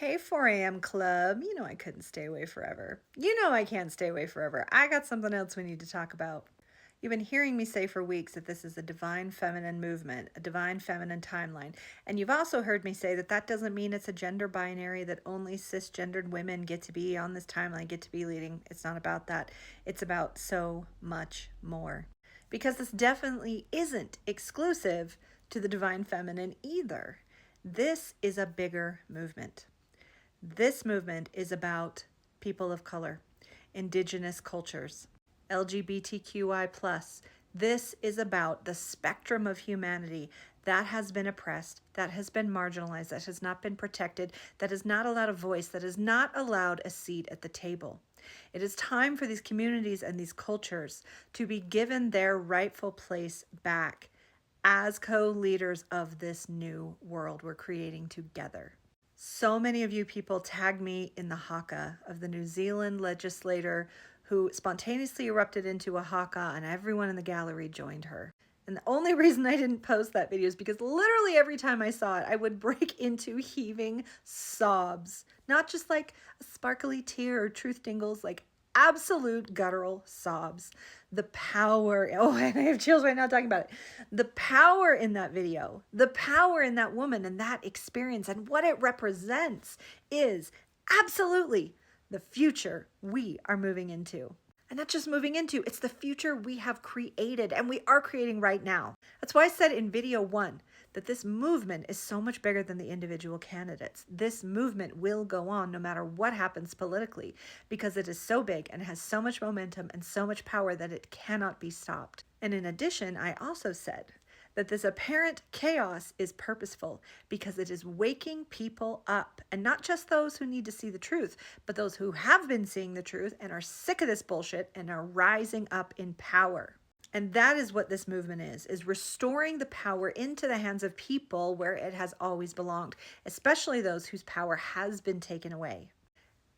Hey, 4 a.m. club. You know I couldn't stay away forever. You know I can't stay away forever. I got something else we need to talk about. You've been hearing me say for weeks that this is a divine feminine movement, a divine feminine timeline. And you've also heard me say that that doesn't mean it's a gender binary that only cisgendered women get to be on this timeline, get to be leading. It's not about that. It's about so much more. Because this definitely isn't exclusive to the divine feminine either. This is a bigger movement. This movement is about people of color, indigenous cultures, LGBTQI+. This is about the spectrum of humanity that has been oppressed, that has been marginalized, that has not been protected, that is not allowed a voice, that is not allowed a seat at the table. It is time for these communities and these cultures to be given their rightful place back as co-leaders of this new world we're creating together. So many of you people tagged me in the haka of the New Zealand legislator who spontaneously erupted into a haka, and everyone in the gallery joined her. And the only reason I didn't post that video is because literally every time I saw it, I would break into heaving sobs. Not just like a sparkly tear or truth dingles, like absolute guttural sobs. The power, oh, and I have chills right now talking about it. The power in that video, the power in that woman and that experience and what it represents is absolutely the future we are moving into. And not just moving into, it's the future we have created and we are creating right now. That's why I said in video 1 that this movement is so much bigger than the individual candidates. This movement will go on no matter what happens politically because it is so big and has so much momentum and so much power that it cannot be stopped. And in addition, I also said that this apparent chaos is purposeful because it is waking people up, and not just those who need to see the truth, but those who have been seeing the truth and are sick of this bullshit and are rising up in power. And that is what this movement is restoring the power into the hands of people where it has always belonged, especially those whose power has been taken away.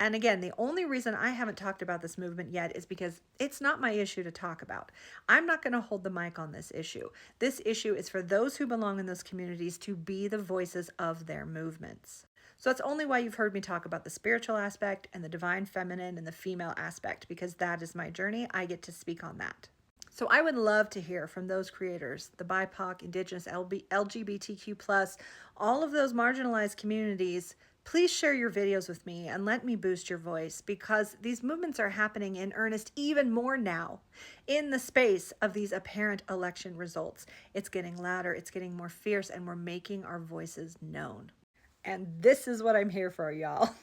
And again, the only reason I haven't talked about this movement yet is because it's not my issue to talk about. I'm not going to hold the mic on this issue. This issue is for those who belong in those communities to be the voices of their movements. So that's only why you've heard me talk about the spiritual aspect and the divine feminine and the female aspect, because that is my journey. I get to speak on that. So I would love to hear from those creators, the BIPOC, Indigenous, LGBTQ+, all of those marginalized communities. Please share your videos with me and let me boost your voice, because these movements are happening in earnest even more now in the space of these apparent election results. It's getting louder, it's getting more fierce, and we're making our voices known. And this is what I'm here for, y'all.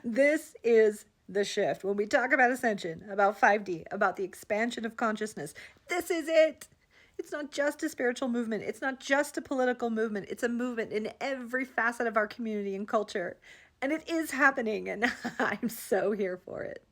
This is the shift. When we talk about ascension, about 5D, about the expansion of consciousness, this is it. It's not just a spiritual movement. It's not just a political movement. It's a movement in every facet of our community and culture. And it is happening, and I'm so here for it.